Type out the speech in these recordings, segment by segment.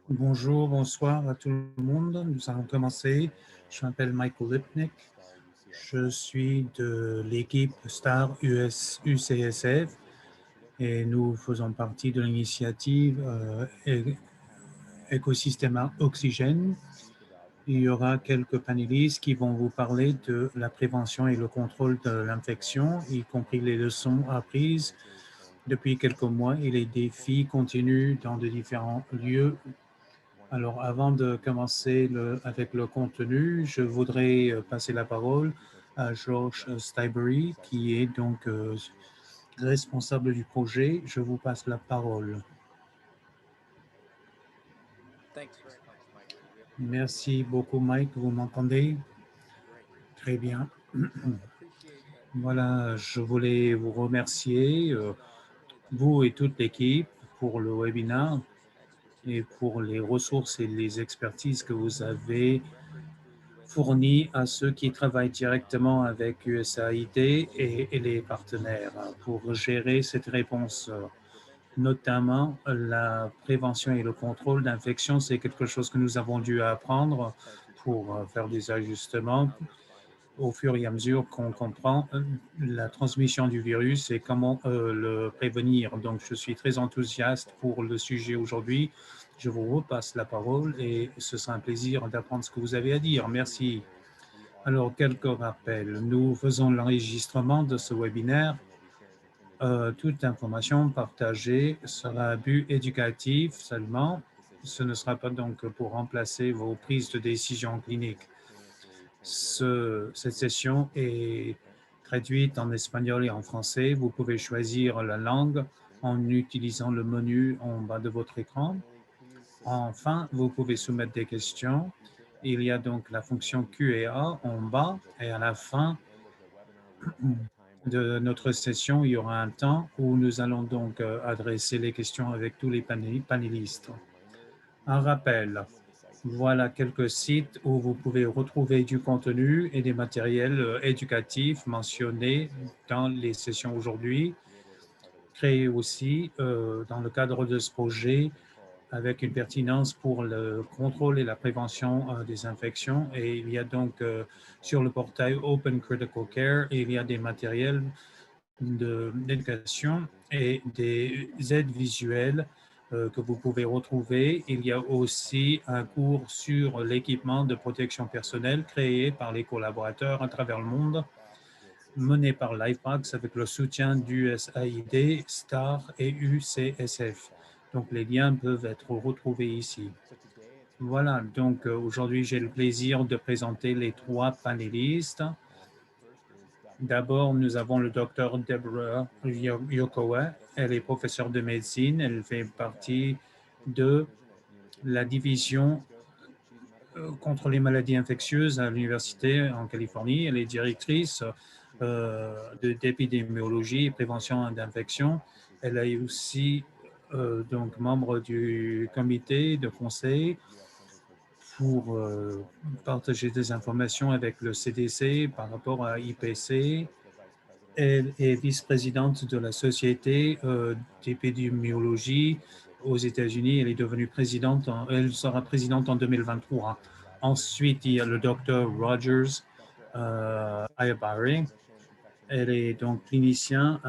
Bonjour, bonsoir à tout le monde. Nous allons commencer. Je m'appelle Michael Lipnick. Je suis de l'équipe STAR UCSF et nous faisons partie de l'initiative Écosystème Oxygène. Il y aura quelques panélistes qui vont vous parler de la prévention et le contrôle de l'infection, y compris les leçons apprises depuis quelques mois et les défis continus dans de différents lieux. Alors, avant de commencer avec le contenu, je voudrais passer la parole à George Stybury, qui est donc responsable du projet. Je vous passe la parole. Merci beaucoup, Mike. Vous m'entendez? Très bien. Voilà, je voulais vous remercier, vous et toute l'équipe, pour le webinaire et pour les ressources et les expertises que vous avez fournies à ceux qui travaillent directement avec USAID et les partenaires pour gérer cette réponse. Notamment, la prévention et le contrôle d'infection, c'est quelque chose que nous avons dû apprendre pour faire des ajustements au fur et à mesure qu'on comprend la transmission du virus et comment le prévenir. Donc, je suis très enthousiaste pour le sujet aujourd'hui. Je vous repasse la parole et ce sera un plaisir d'apprendre ce que vous avez à dire. Merci. Alors, quelques rappels. Nous faisons l'enregistrement de ce webinaire. Toute information partagée sera à but éducatif seulement. Ce ne sera pas donc pour remplacer vos prises de décision cliniques. Cette session est traduite en espagnol et en français. Vous pouvez choisir la langue en utilisant le menu en bas de votre écran. Enfin, vous pouvez soumettre des questions. Il y a donc la fonction Q&A en bas et à la fin de notre session, il y aura un temps où nous allons donc adresser les questions avec tous les panélistes. Un rappel, voilà quelques sites où vous pouvez retrouver du contenu et des matériels éducatifs mentionnés dans les sessions aujourd'hui, créés aussi dans le cadre de ce projet avec une pertinence pour le contrôle et la prévention des infections. Et il y a donc sur le portail Open Critical Care, il y a des matériels d'éducation et des aides visuelles que vous pouvez retrouver. Il y a aussi un cours sur l'équipement de protection personnelle créé par les collaborateurs à travers le monde, mené par LifeBox avec le soutien d'USAID, STAR et UCSF. Donc, les liens peuvent être retrouvés ici. Voilà, donc aujourd'hui, j'ai le plaisir de présenter les trois panélistes. D'abord, nous avons le docteur Deborah Yokowa. Elle est professeure de médecine. Elle fait partie de la division contre les maladies infectieuses à l'université en Californie. Elle est directrice d'épidémiologie et prévention d'infections. Elle est aussi donc membre du comité de conseil pour partager des informations avec le CDC par rapport à IPC. Elle est vice-présidente de la Société d'épidémiologie aux États-Unis. Elle est devenue présidente, elle sera présidente en 2023. Ensuite, il y a le docteur Rogers Ayabari. Elle est donc clinicien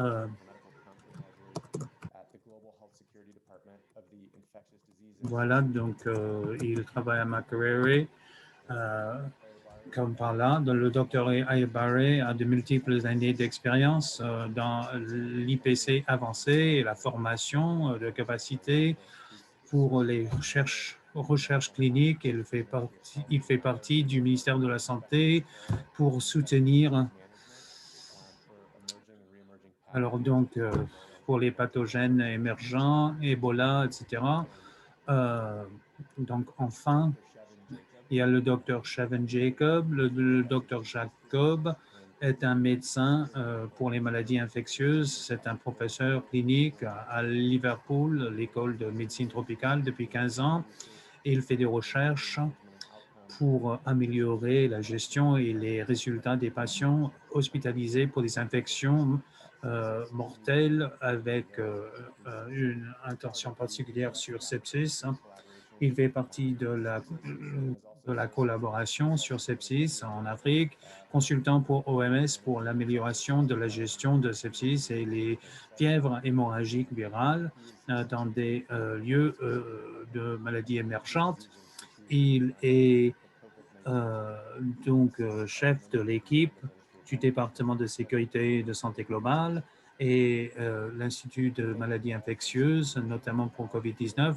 voilà, donc il travaille à Makerere. Comme par là, le docteur Ayabare a de multiples années d'expérience dans l'IPC avancé et la formation de capacité pour les recherches cliniques. Il fait partie du ministère de la Santé pour soutenir, alors donc, pour les pathogènes émergents, Ebola, etc. Donc, enfin, il y a le docteur Shaven Jacob. Le docteur Jacob est un médecin pour les maladies infectieuses. C'est un professeur clinique à Liverpool, l'école de médecine tropicale, depuis 15 ans. Il fait des recherches pour améliorer la gestion et les résultats des patients hospitalisés pour des infections mortelles avec une intention particulière sur sepsis. Il fait partie de la collaboration sur sepsis en Afrique, consultant pour OMS pour l'amélioration de la gestion de sepsis et les fièvres hémorragiques virales dans des lieux de maladies émergentes. Il est donc chef de l'équipe du département de sécurité et de santé globale et l'Institut de maladies infectieuses, notamment pour COVID-19.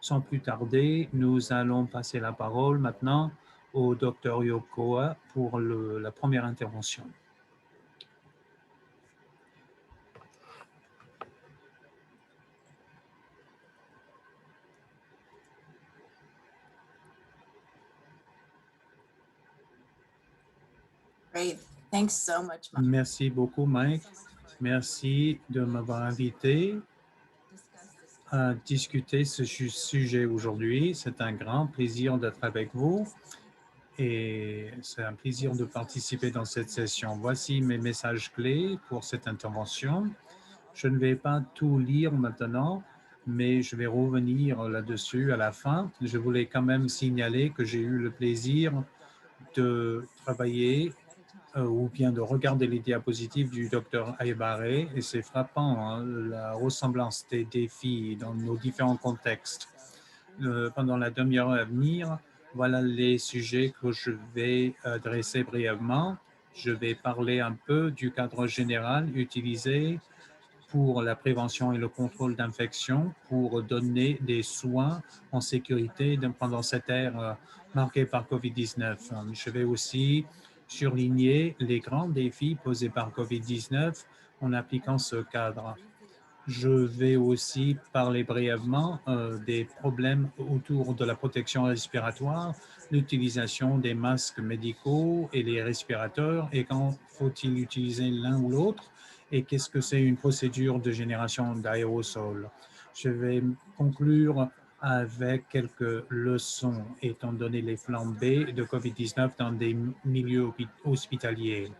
Sans plus tarder, nous allons passer la parole maintenant au Dr Yokoa pour la première intervention. Great. Thanks so much, Mike. Merci beaucoup, Mike. Merci de m'avoir invité à discuter ce sujet aujourd'hui. C'est un grand plaisir d'être avec vous et c'est un plaisir de participer dans cette session. Voici mes messages clés pour cette intervention. Je ne vais pas tout lire maintenant, mais je vais revenir là-dessus à la fin. Je voulais quand même signaler que j'ai eu le plaisir de travailler ou bien de regarder les diapositives du docteur Aybarre et c'est frappant, hein, la ressemblance des défis dans nos différents contextes. Pendant la demi-heure à venir, voilà les sujets que je vais adresser brièvement. Je vais parler un peu du cadre général utilisé pour la prévention et le contrôle d'infections pour donner des soins en sécurité pendant cette ère marquée par COVID-19. Je vais aussi surligner les grands défis posés par COVID-19 en appliquant ce cadre. Je vais aussi parler brièvement des problèmes autour de la protection respiratoire, l'utilisation des masques médicaux et les respirateurs et quand faut-il utiliser l'un ou l'autre et qu'est-ce que c'est une procédure de génération d'aérosols. Je vais conclure avec quelques leçons étant donné les flambées de COVID-19 dans des milieux hospitaliers.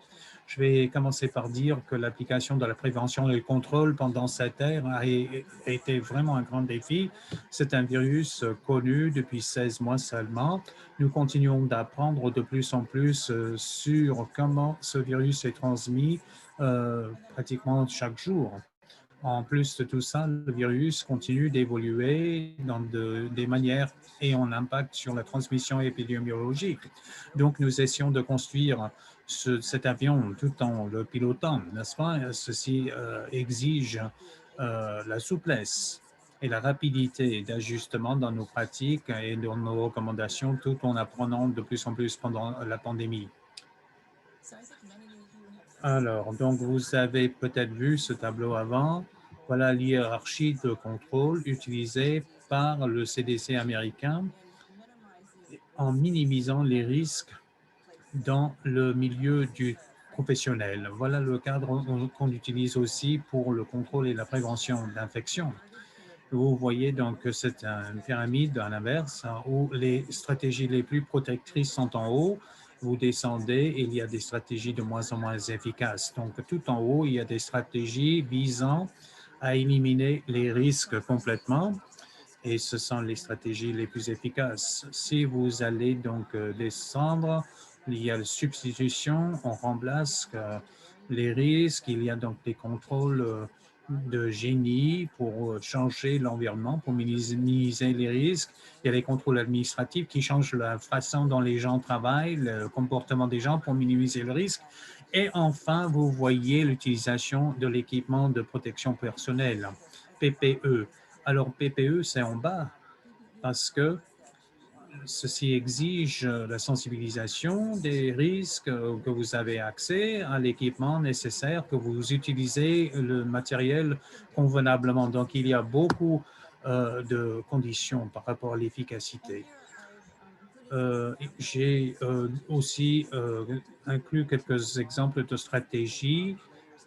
Je vais commencer par dire que l'application de la prévention et le contrôle pendant cette ère a été vraiment un grand défi. C'est un virus connu depuis 16 mois seulement. Nous continuons d'apprendre de plus en plus sur comment ce virus est transmis pratiquement chaque jour. En plus de tout ça, le virus continue d'évoluer dans des manières et un impact sur la transmission épidémiologique. Donc, nous essayons de construire cet avion tout en le pilotant, n'est-ce pas? Ceci exige la souplesse et la rapidité d'ajustement dans nos pratiques et dans nos recommandations, tout en apprenant de plus en plus pendant la pandémie. Alors, donc, vous avez peut-être vu ce tableau avant. Voilà l'hiérarchie de contrôle utilisée par le CDC américain en minimisant les risques dans le milieu du professionnel. Voilà le cadre qu'on utilise aussi pour le contrôle et la prévention d'infections. Vous voyez donc que c'est une pyramide à l'inverse où les stratégies les plus protectrices sont en haut. Vous descendez et il y a des stratégies de moins en moins efficaces. Donc, tout en haut, il y a des stratégies visant à éliminer les risques complètement et ce sont les stratégies les plus efficaces. Si vous allez donc descendre, il y a la substitution, on remplace les risques, il y a donc des contrôles de génie pour changer l'environnement, pour minimiser les risques. Il y a les contrôles administratifs qui changent la façon dont les gens travaillent, le comportement des gens pour minimiser le risque. Et enfin, vous voyez l'utilisation de l'équipement de protection personnelle, PPE. Alors, PPE, c'est en bas parce que ceci exige la sensibilisation des risques, que vous avez accès à l'équipement nécessaire, que vous utilisez le matériel convenablement. Donc, il y a beaucoup de conditions par rapport à l'efficacité. J'ai aussi inclus quelques exemples de stratégies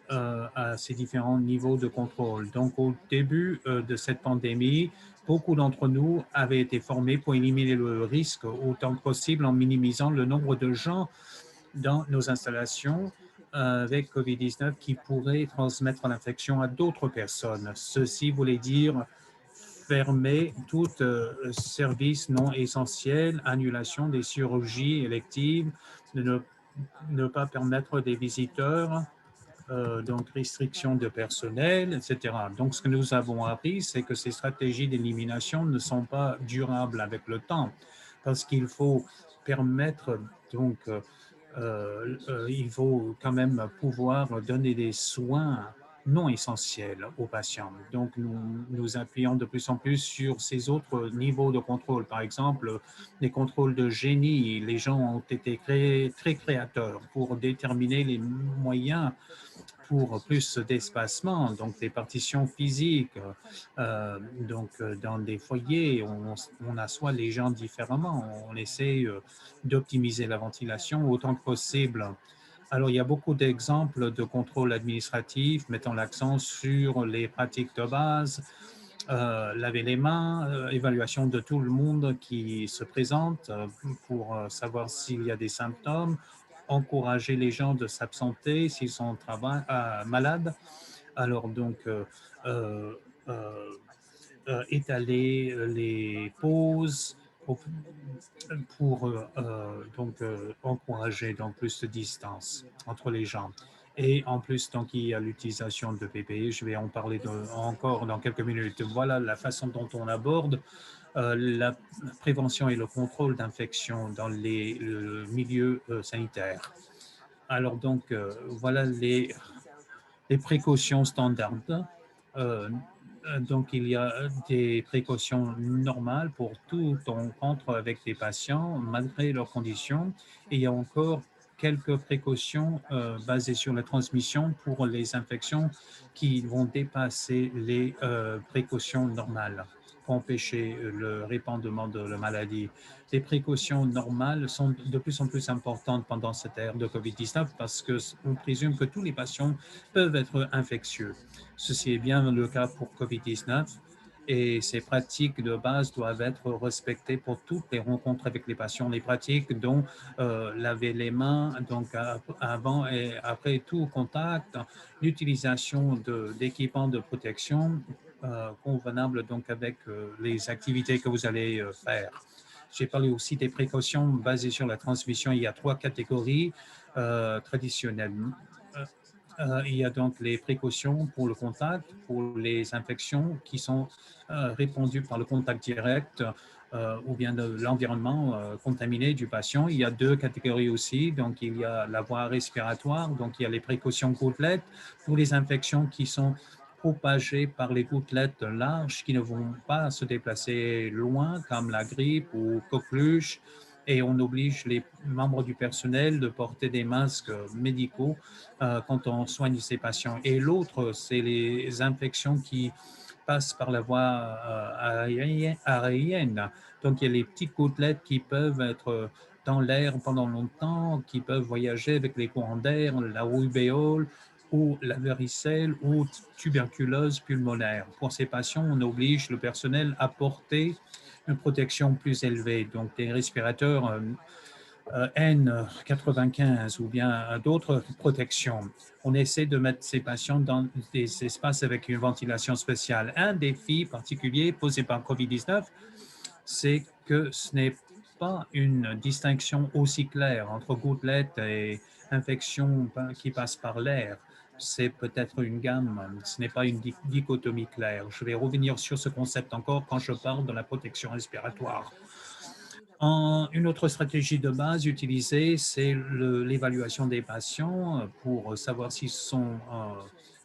à ces différents niveaux de contrôle. Donc, au début de cette pandémie, beaucoup d'entre nous avaient été formés pour éliminer le risque autant que possible en minimisant le nombre de gens dans nos installations avec COVID-19 qui pourraient transmettre l'infection à d'autres personnes. Ceci voulait dire fermer tout service non essentiel, annulation des chirurgies électives, ne pas permettre des visiteurs, donc restriction de personnel, etc. Donc, ce que nous avons appris, c'est que ces stratégies d'élimination ne sont pas durables avec le temps, parce qu'il faut permettre, donc, il faut quand même pouvoir donner des soins non essentiels aux patients. Donc, nous nous appuyons de plus en plus sur ces autres niveaux de contrôle. Par exemple, les contrôles de génie. Les gens ont été très créateurs pour déterminer les moyens pour plus d'espacement, donc des partitions physiques, dans des foyers, on assoit les gens différemment, on essaie d'optimiser la ventilation autant que possible. Alors, il y a beaucoup d'exemples de contrôle administratif mettant l'accent sur les pratiques de base, laver les mains, évaluation de tout le monde qui se présente pour savoir s'il y a des symptômes, encourager les gens de s'absenter s'ils sont malades. Alors donc, euh, euh, étaler les pauses pour encourager donc plus de distance entre les gens. Et en plus, donc, il y a l'utilisation de PPE. Je vais en parler encore dans quelques minutes. Voilà la façon dont on aborde la prévention et le contrôle d'infections dans le milieu sanitaire. Alors donc, voilà les précautions standards. Euh, donc, il y a des précautions normales pour tout rencontre avec des patients, malgré leurs conditions. Et il y a encore quelques précautions basées sur la transmission pour les infections qui vont dépasser les précautions normales pour empêcher le répandement de la maladie. Les précautions normales sont de plus en plus importantes pendant cette ère de COVID-19 parce qu'on présume que tous les patients peuvent être infectieux. Ceci est bien le cas pour COVID-19 et ces pratiques de base doivent être respectées pour toutes les rencontres avec les patients. Les pratiques dont laver les mains donc avant et après tout contact, l'utilisation d'équipements de protection convenables donc avec les activités que vous allez faire. J'ai parlé aussi des précautions basées sur la transmission. Il y a trois catégories traditionnellement. Il y a donc les précautions pour le contact, pour les infections qui sont répandues par le contact direct ou bien de l'environnement contaminé du patient. Il y a deux catégories aussi. Donc, il y a la voie respiratoire. Donc, il y a les précautions gouttelettes pour les infections qui sont propagées par les gouttelettes larges qui ne vont pas se déplacer loin, comme la grippe ou coqueluche. Et on oblige les membres du personnel de porter des masques médicaux quand on soigne ces patients. Et l'autre, c'est les infections qui passent par la voie aérienne. Donc, il y a les petites gouttelettes qui peuvent être dans l'air pendant longtemps, qui peuvent voyager avec les courants d'air, la rubéole ou la varicelle ou tuberculose pulmonaire. Pour ces patients, on oblige le personnel à porter une protection plus élevée, donc des respirateurs N95 ou bien d'autres protections. On essaie de mettre ces patients dans des espaces avec une ventilation spéciale. Un défi particulier posé par COVID-19, c'est que ce n'est pas une distinction aussi claire entre gouttelettes et infections qui passent par l'air. C'est peut-être une gamme, ce n'est pas une dichotomie claire. Je vais revenir sur ce concept encore quand je parle de la protection respiratoire. Une autre stratégie de base utilisée, c'est l'évaluation des patients pour savoir s'ils sont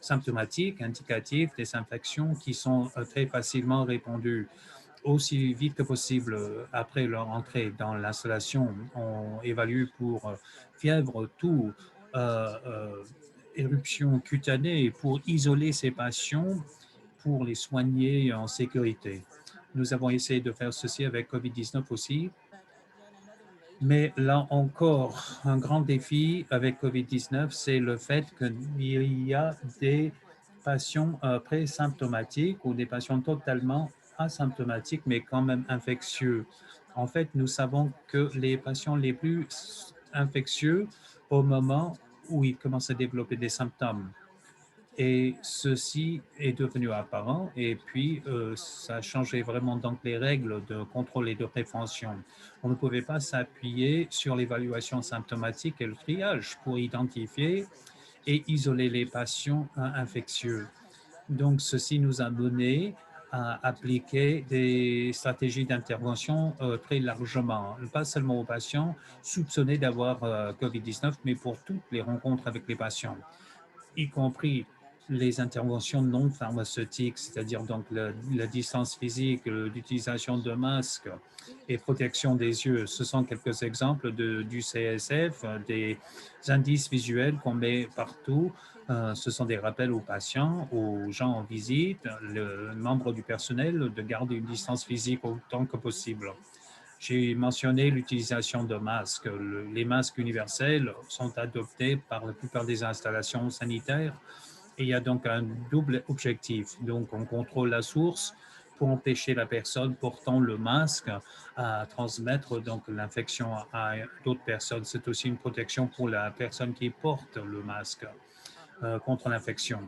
symptomatiques, indicatifs des infections qui sont très facilement répandues aussi vite que possible après leur entrée dans l'installation. On évalue pour fièvre, toux, éruption cutanée pour isoler ces patients, pour les soigner en sécurité. Nous avons essayé de faire ceci avec COVID-19 aussi. Mais là encore, un grand défi avec COVID-19, c'est le fait qu'il y a des patients présymptomatiques ou des patients totalement asymptomatiques, mais quand même infectieux. En fait, nous savons que les patients les plus infectieux, au moment où ils commencent à développer des symptômes, Et ceci est devenu apparent et puis ça a changé vraiment donc les règles de contrôle et de prévention. On ne pouvait pas s'appuyer sur l'évaluation symptomatique et le triage pour identifier et isoler les patients infectieux. Donc, ceci nous a mené à appliquer des stratégies d'intervention très largement, pas seulement aux patients soupçonnés d'avoir COVID-19, mais pour toutes les rencontres avec les patients, y compris les interventions non pharmaceutiques, c'est-à-dire donc la distance physique, l'utilisation de masques et protection des yeux. Ce sont quelques exemples du CSF, des indices visuels qu'on met partout. Ce sont des rappels aux patients, aux gens en visite, les membres du personnel de garder une distance physique autant que possible. J'ai mentionné l'utilisation de masques. Les masques universels sont adoptés par la plupart des installations sanitaires et il y a donc un double objectif. Donc, on contrôle la source pour empêcher la personne portant le masque à transmettre donc l'infection à d'autres personnes. C'est aussi une protection pour la personne qui porte le masque contre l'infection.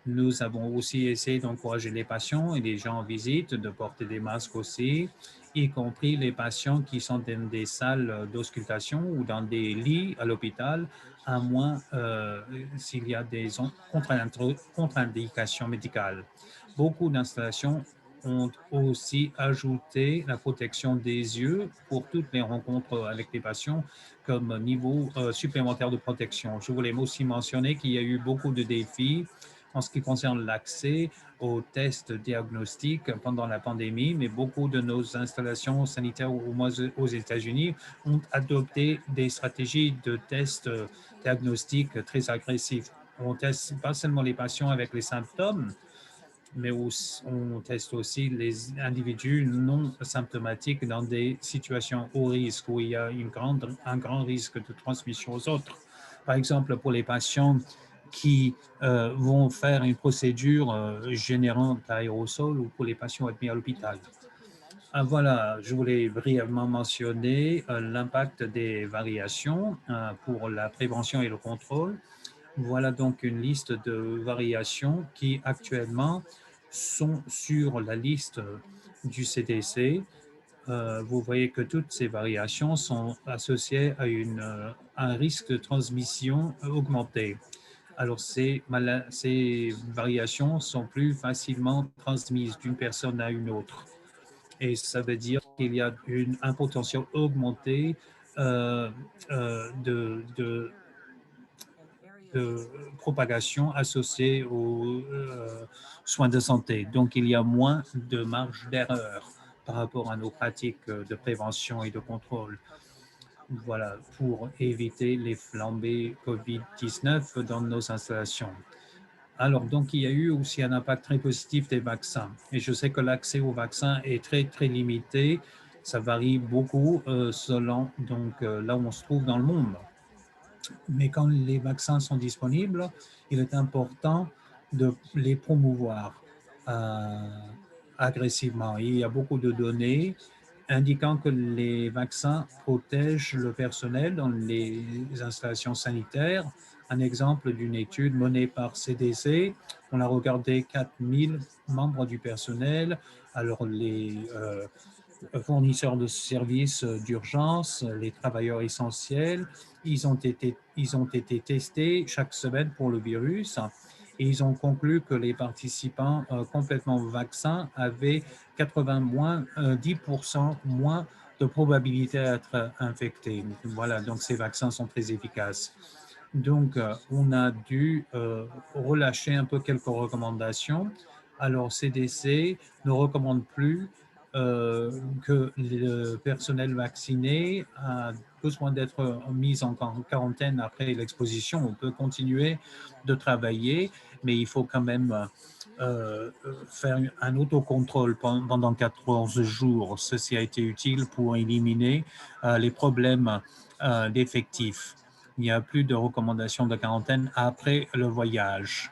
Nous avons aussi essayé d'encourager les patients et les gens en visite de porter des masques aussi, y compris les patients qui sont dans des salles d'auscultation ou dans des lits à l'hôpital, à moins s'il y a des contre-indications médicales. Beaucoup d'installations ont aussi ajouté la protection des yeux pour toutes les rencontres avec les patients comme niveau supplémentaire de protection. Je voulais aussi mentionner qu'il y a eu beaucoup de défis en ce qui concerne l'accès aux tests diagnostiques pendant la pandémie, mais beaucoup de nos installations sanitaires, au moins aux États-Unis, ont adopté des stratégies de tests diagnostiques très agressives. On teste pas seulement les patients avec les symptômes, mais on teste aussi les individus non symptomatiques dans des situations haut risque où il y a un grand risque de transmission aux autres. Par exemple, pour les patients qui vont faire une procédure générant l'aérosol ou pour les patients admis à l'hôpital. Voilà, je voulais brièvement mentionner l'impact des variations pour la prévention et le contrôle. Voilà donc une liste de variations qui actuellement sont sur la liste du CDC. Vous voyez que toutes ces variations sont associées à un risque de transmission augmenté. Alors, ces variations sont plus facilement transmises d'une personne à une autre. Et ça veut dire qu'il y a un potentiel augmenté euh, de propagation associée aux soins de santé. Donc, il y a moins de marge d'erreur par rapport à nos pratiques de prévention et de contrôle. Voilà, pour éviter les flambées COVID-19 dans nos installations. Alors, donc, il y a eu aussi un impact très positif des vaccins. Et je sais que l'accès aux vaccins est très, très limité. Ça varie beaucoup selon là où on se trouve dans le monde. Mais quand les vaccins sont disponibles, il est important de les promouvoir euh, agressivement. Il y a beaucoup de données indiquant que les vaccins protègent le personnel dans les installations sanitaires. Un exemple d'une étude menée par CDC, on a regardé 4000 membres du personnel, alors les fournisseurs de services d'urgence, les travailleurs essentiels, ils ont été testés chaque semaine pour le virus et ils ont conclu que les participants complètement vaccins avaient 10% moins de probabilité d'être infectés. Voilà, donc ces vaccins sont très efficaces. Donc, on a dû relâcher un peu quelques recommandations. Alors, CDC ne recommande plus que le personnel vacciné a besoin d'être mis en quarantaine après l'exposition. On peut continuer de travailler, mais il faut quand même faire un autocontrôle pendant 14 jours. Ceci a été utile pour éliminer les problèmes d'effectifs. Il n'y a plus de recommandations de quarantaine après le voyage.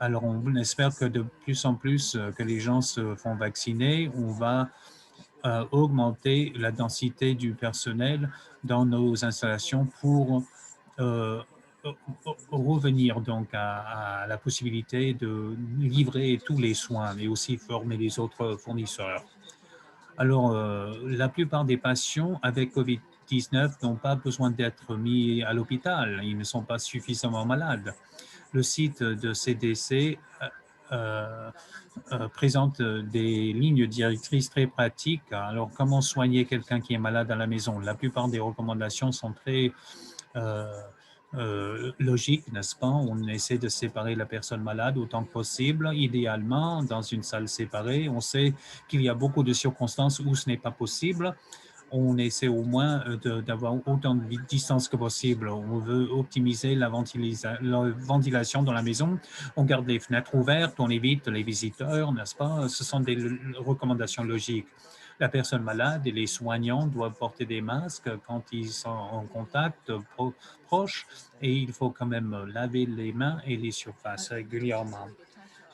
Alors, on espère que de plus en plus que les gens se font vacciner, on va augmenter la densité du personnel dans nos installations pour revenir donc à la possibilité de livrer tous les soins, mais aussi former les autres fournisseurs. Alors, la plupart des patients avec COVID-19 n'ont pas besoin d'être mis à l'hôpital. Ils ne sont pas suffisamment malades. Le site de CDC euh, présente des lignes directrices très pratiques. Alors, comment soigner quelqu'un qui est malade à la maison? La plupart des recommandations sont très euh, logiques, n'est-ce pas? On essaie de séparer la personne malade autant que possible, idéalement dans une salle séparée. On sait qu'il y a beaucoup de circonstances où ce n'est pas possible. On essaie au moins d'avoir autant de distance que possible. On veut optimiser la ventilation dans la maison. On garde les fenêtres ouvertes, on évite les visiteurs, n'est-ce pas? Ce sont des recommandations logiques. La personne malade et les soignants doivent porter des masques quand ils sont en contact proche et il faut quand même laver les mains et les surfaces régulièrement.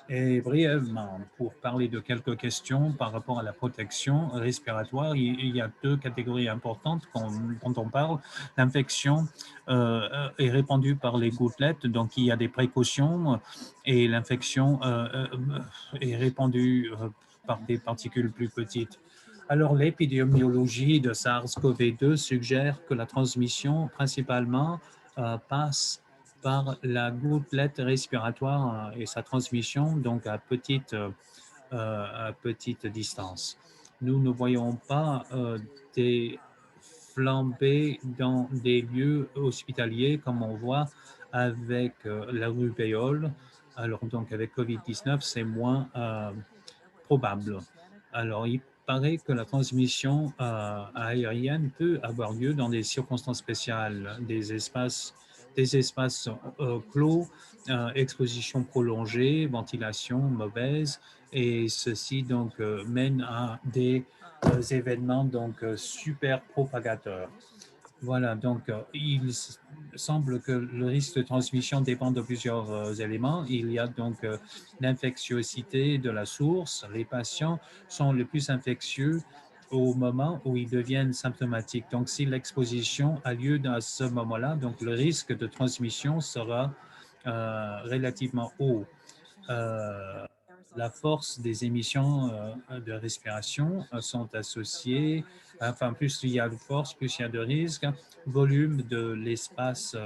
Et brièvement, pour parler de quelques questions par rapport à la protection respiratoire, il y a deux catégories importantes quand on parle. L'infection est répandue par les gouttelettes, donc il y a des précautions, et l'infection est répandue par des particules plus petites. Alors, l'épidémiologie de SARS-CoV-2 suggère que la transmission principalement passe par la gouttelette respiratoire et sa transmission donc à petite distance. Nous ne voyons pas des flambées dans des lieux hospitaliers comme on voit avec la rubéole. Alors donc avec COVID-19, c'est moins probable. Alors il paraît que la transmission aérienne peut avoir lieu dans des circonstances spéciales, des espaces clos, exposition prolongée, ventilation mauvaise, et ceci donc mène à des événements donc super propagateurs. Voilà, donc il semble que le risque de transmission dépend de plusieurs éléments. Il y a donc l'infectiosité de la source. Les patients sont les plus infectieux au moment où ils deviennent symptomatiques. Donc, si l'exposition a lieu à ce moment-là, donc le risque de transmission sera relativement haut. Euh, la force des émissions de respiration sont associées, enfin, plus il y a de force, plus il y a de risque, volume de l'espace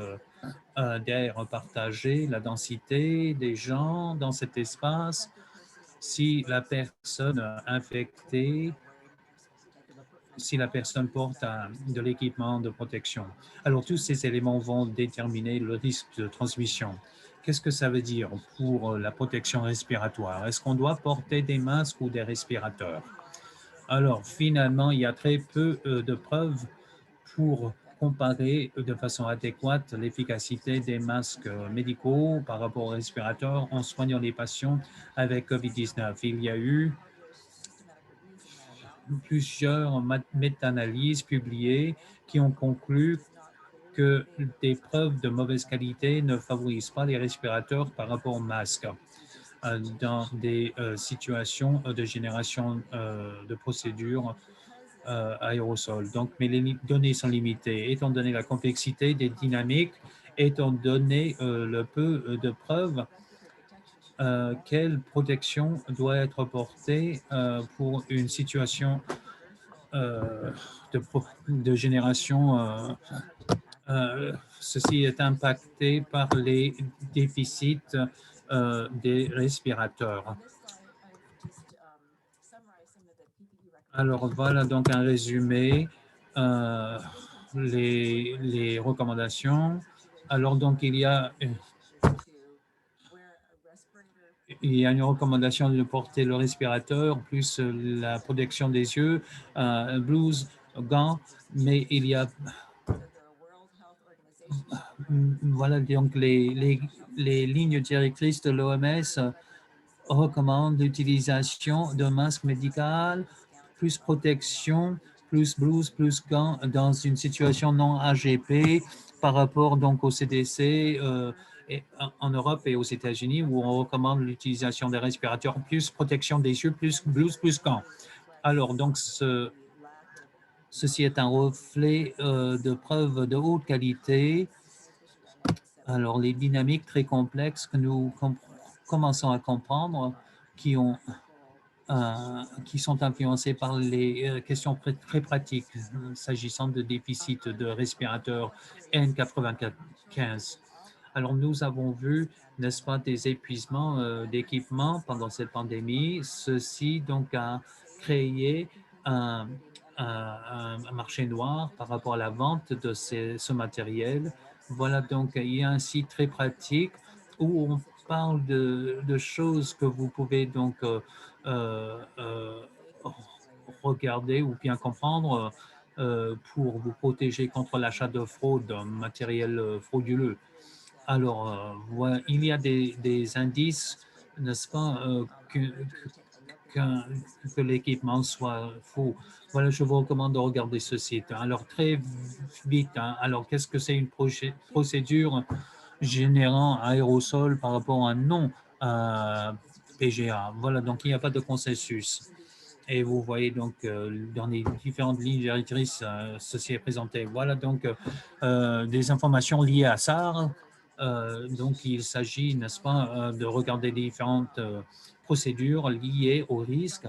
d'air partagé, la densité des gens dans cet espace, si la personne infectée, si la personne porte de l'équipement de protection. Alors, tous ces éléments vont déterminer le risque de transmission. Qu'est-ce que ça veut dire pour la protection respiratoire? Est-ce qu'on doit porter des masques ou des respirateurs? Alors, finalement, il y a très peu de preuves pour comparer de façon adéquate l'efficacité des masques médicaux par rapport aux respirateurs en soignant les patients avec COVID-19. Il y a eu plusieurs méta-analyses publiées qui ont conclu que des preuves de mauvaise qualité ne favorisent pas les respirateurs par rapport aux masques dans des situations de génération de procédures aérosols. Donc, mais les données sont limitées. Étant donné la complexité des dynamiques, étant donné le peu de preuves, quelle protection doit être portée pour une situation euh, de génération. Ceci est impacté par les déficits des respirateurs. Alors voilà donc un résumé, euh, les recommandations. Alors donc il y a une recommandation de porter le respirateur plus la protection des yeux, blouse, gants, mais il y a voilà donc les lignes directrices de l'OMS recommandent l'utilisation d'un masque médical, plus protection, plus blouse, plus gants dans une situation non AGP par rapport donc au CDC en Europe et aux États-Unis où on recommande l'utilisation des respirateurs, plus protection des yeux, plus blouse, plus gants. Alors donc ceci est un reflet de preuves de haute qualité Alors, les dynamiques très complexes que nous commençons à comprendre, qui ont qui sont influencés par les questions très pratiques s'agissant de déficit de respirateurs N95. Alors, nous avons vu, n'est-ce pas, des épuisements d'équipements pendant cette pandémie. Ceci, donc, a créé un, un marché noir par rapport à la vente de ce matériel. Voilà, donc, il y a un site très pratique où on parle de choses que vous pouvez donc euh, euh, regarder ou bien comprendre pour vous protéger contre l'achat de fraude, matériel frauduleux. Alors, voilà, il y a des indices, n'est-ce pas, qu'un- que l'équipement soit faux. Voilà, je vous recommande de regarder ce site. Alors, très vite, hein, alors qu'est-ce que c'est une procédure générant aérosol par rapport à un non PGA? Voilà, donc il n'y a pas de consensus. Et vous voyez donc dans les différentes lignes directrices, ceci est présenté. Voilà donc des informations liées à SAR. Donc il s'agit, n'est-ce pas, de regarder les différentes procédures liées au risque.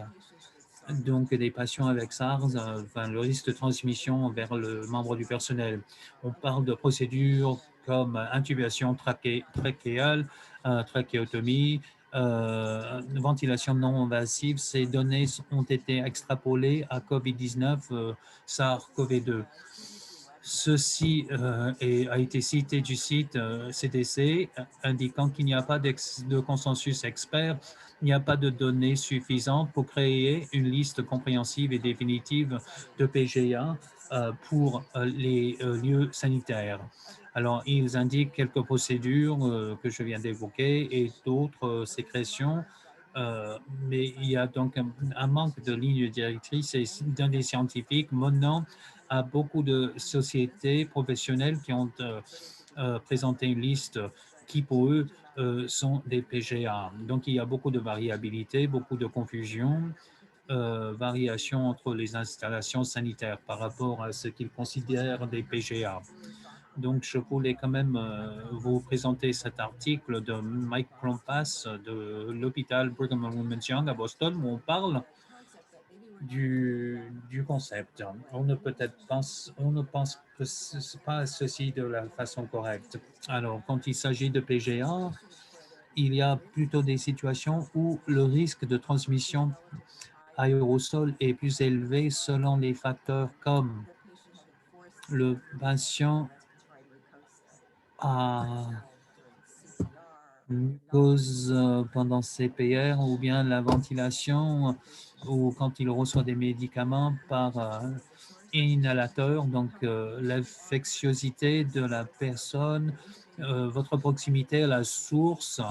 Donc des patients avec SARS, enfin, le risque de transmission vers le membre du personnel. On parle de procédures comme intubation trachéale, trachéotomie, ventilation non invasive. Ces données ont été extrapolées à COVID-19, SARS-CoV-2. Ceci a été cité du site CDC, indiquant qu'il n'y a pas de consensus expert, il n'y a pas de données suffisantes pour créer une liste compréhensive et définitive de PGA pour les lieux sanitaires. Alors, ils indiquent quelques procédures que je viens d'évoquer et d'autres sécrétions, mais il y a donc un manque de lignes directrices et d'un des scientifiques menant à beaucoup de sociétés professionnelles qui ont présenté une liste qui, pour eux, sont des PGA. Donc, il y a beaucoup de variabilité, beaucoup de confusion, variation entre les installations sanitaires par rapport à ce qu'ils considèrent des PGA. Donc, je voulais quand même vous présenter cet article de Mike Klompas de l'hôpital Brigham and Women's Young à Boston où on parle du concept. On ne pense pas ceci de la façon correcte. Alors, quand il s'agit de PGA, il y a plutôt des situations où le risque de transmission aérosol est plus élevé selon les facteurs comme le patient a mucose pendant CPR ou bien la ventilation ou quand il reçoit des médicaments par inhalateur, donc l'infectiosité de la personne, votre proximité à la source.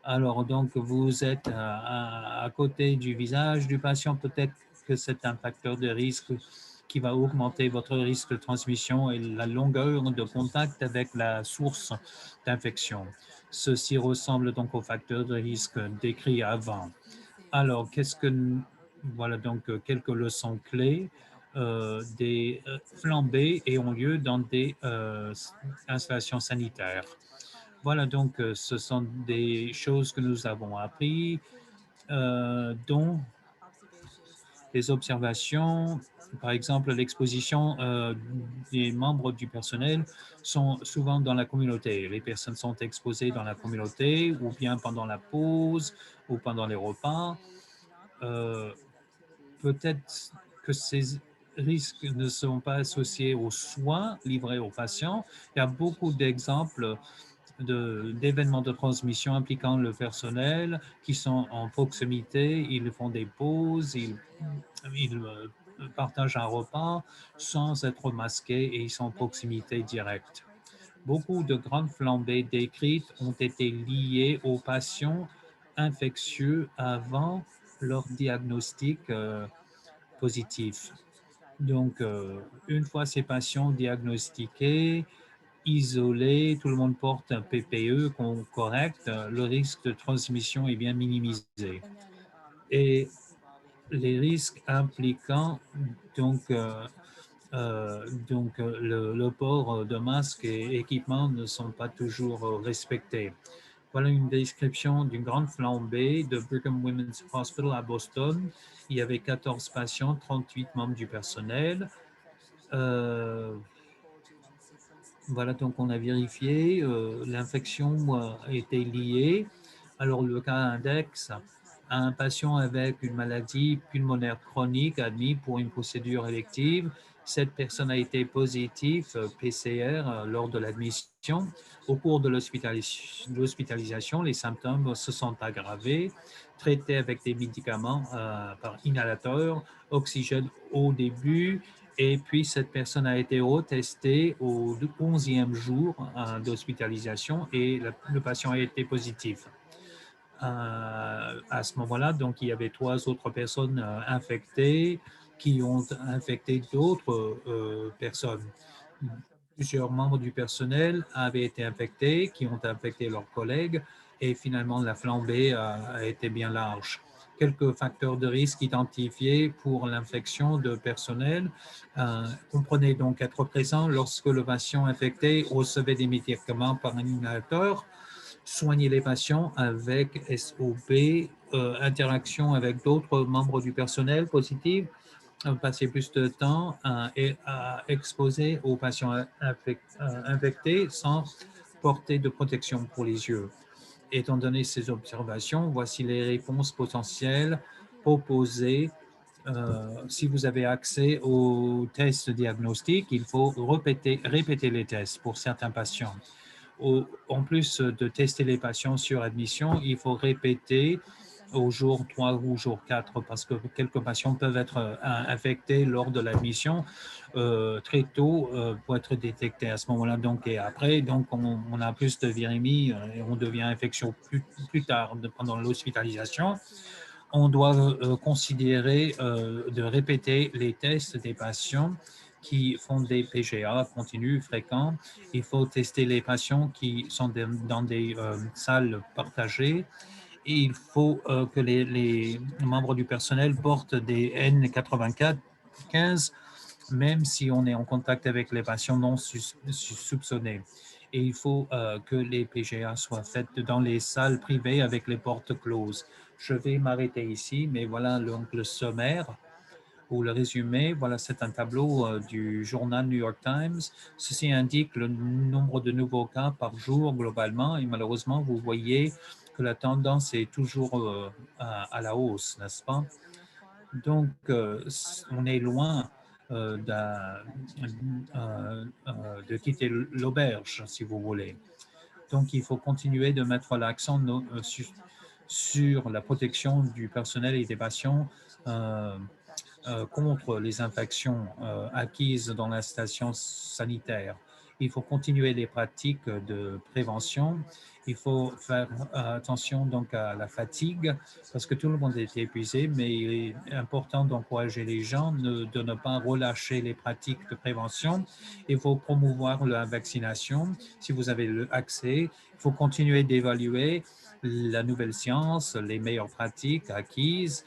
Alors, donc, vous êtes à côté du visage du patient, peut-être que c'est un facteur de risque qui va augmenter votre risque de transmission et la longueur de contact avec la source d'infection. Ceci ressemble donc aux facteurs de risque décrits avant. Alors, voilà donc quelques leçons clés. Des flambées ont lieu dans des installations sanitaires. Voilà donc ce sont des choses que nous avons appris, dont les observations, par exemple l'exposition des membres du personnel sont souvent dans la communauté. Les personnes sont exposées dans la communauté ou bien pendant la pause ou pendant les repas. Euh, Peut-être que ces risques ne sont pas associés aux soins livrés aux patients. Il y a beaucoup d'exemples d'événements de transmission impliquant le personnel qui sont en proximité, ils font des pauses, ils partagent un repas sans être masqués et ils sont en proximité directe. Beaucoup de grandes flambées décrites ont été liées aux patients infectieux avant leur diagnostic positif. Donc, une fois ces patients diagnostiqués, isolés, tout le monde porte un PPE correct, le risque de transmission est bien minimisé. Et les risques impliquant donc Le port de masques et équipements ne sont pas toujours respectés. Voilà une description d'une grande flambée de Brigham Women's Hospital à Boston. Il y avait 14 patients, 38 membres du personnel. Euh, voilà, donc on a vérifié, l'infection était liée. Alors, le cas index à un patient avec une maladie pulmonaire chronique admis pour une procédure élective. Cette personne a été positive PCR lors de l'admission. Au cours de l'hospitalisation, les symptômes se sont aggravés, traités avec des médicaments par inhalateur, oxygène au début, et puis, cette personne a été retestée au 11e jour d'hospitalisation et le patient a été positif. À ce moment-là, donc, il y avait 3 autres personnes infectées qui ont infecté d'autres personnes. Plusieurs membres du personnel avaient été infectés, qui ont infecté leurs collègues, et finalement, la flambée a été bien large. Quelques facteurs de risque identifiés pour l'infection de personnel. Comprenez donc être présent lorsque le patient infecté recevait des médicaments par un inhalateur, soigner les patients avec SOP, interaction avec d'autres membres du personnel positifs, passer plus de temps et à exposer aux patients infectés sans porter de protection pour les yeux. Étant donné ces observations, voici les réponses potentielles proposées. Si vous avez accès aux tests diagnostiques, il faut répéter les tests pour certains patients. En plus de tester les patients sur admission, il faut répéter au jour 3 ou au jour 4 parce que quelques patients peuvent être infectés lors de l'admission très tôt pour être détectés à ce moment-là. Donc, et après, donc, on a plus de virémie et on devient infection plus tard pendant l'hospitalisation. On doit considérer de répéter les tests des patients qui font des PGA continus, fréquents. Il faut tester les patients qui sont dans des salles partagées. Et il faut que les membres du personnel portent des N95, même si on est en contact avec les patients non soupçonnés. Et il faut que les PGA soient faites dans les salles privées avec les portes closes. Je vais m'arrêter ici, mais voilà donc le sommaire ou le résumé. Voilà, c'est un tableau du journal New York Times. Ceci indique le nombre de nouveaux cas par jour globalement et malheureusement, vous voyez que la tendance est toujours à la hausse, n'est-ce pas? Donc, on est loin de quitter l'auberge, si vous voulez. Donc, il faut continuer de mettre l'accent sur la protection du personnel et des patients contre les infections acquises dans la station sanitaire. Il faut continuer les pratiques de prévention. Il faut faire attention donc à la fatigue parce que tout le monde est épuisé, mais il est important d'encourager les gens de ne pas relâcher les pratiques de prévention. Il faut promouvoir la vaccination si vous avez accès. Il faut continuer d'évaluer la nouvelle science, les meilleures pratiques acquises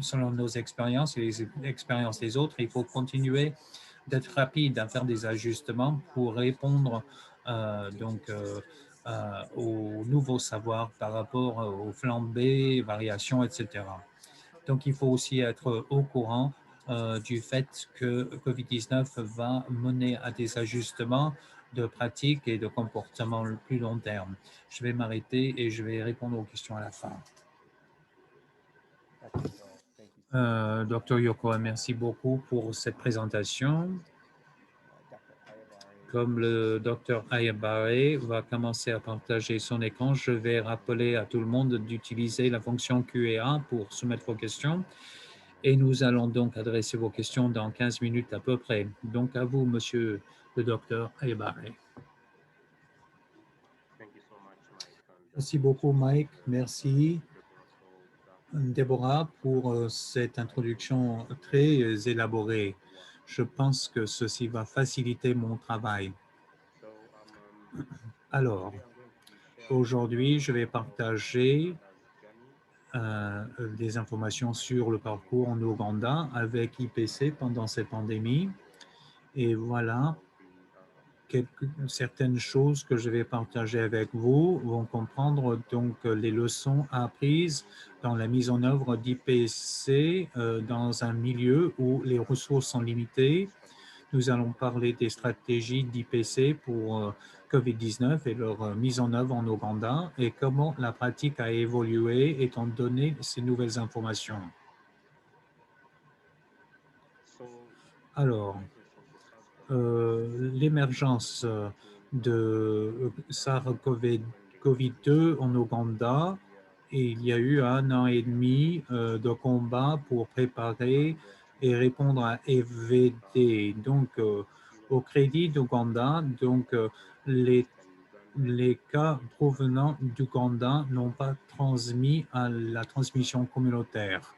selon nos expériences et les expériences des autres. Il faut continuer d'être rapide à faire des ajustements pour répondre aux nouveaux savoirs par rapport aux flambées, variations, etc. Donc, il faut aussi être au courant du fait que COVID-19 va mener à des ajustements de pratiques et de comportements le plus long terme. Je vais m'arrêter et je vais répondre aux questions à la fin. Dr. Yokoa, merci beaucoup pour cette présentation. Comme le Dr. Ayabare va commencer à partager son écran, je vais rappeler à tout le monde d'utiliser la fonction Q&A pour soumettre vos questions. Et nous allons donc adresser vos questions dans 15 minutes à peu près. Donc à vous, monsieur le Dr. Ayabare. Merci beaucoup, Mike. Merci, Déborah, pour cette introduction très élaborée. Je pense que ceci va faciliter mon travail. Alors, aujourd'hui, je vais partager des informations sur le parcours en Ouganda avec IPC pendant cette pandémie. Et voilà, certaines choses que je vais partager avec vous vont comprendre donc les leçons apprises dans la mise en œuvre d'IPC dans un milieu où les ressources sont limitées. Nous allons parler des stratégies d'IPC pour COVID-19 et leur mise en œuvre en Ouganda et comment la pratique a évolué étant donné ces nouvelles informations. Alors, l'émergence de SARS-CoV-2 en Ouganda, et il y a eu 1 an et demi de combat pour préparer et répondre à EVD. Donc, au crédit d'Ouganda, donc les cas provenant d'Ouganda n'ont pas transmis à la transmission communautaire.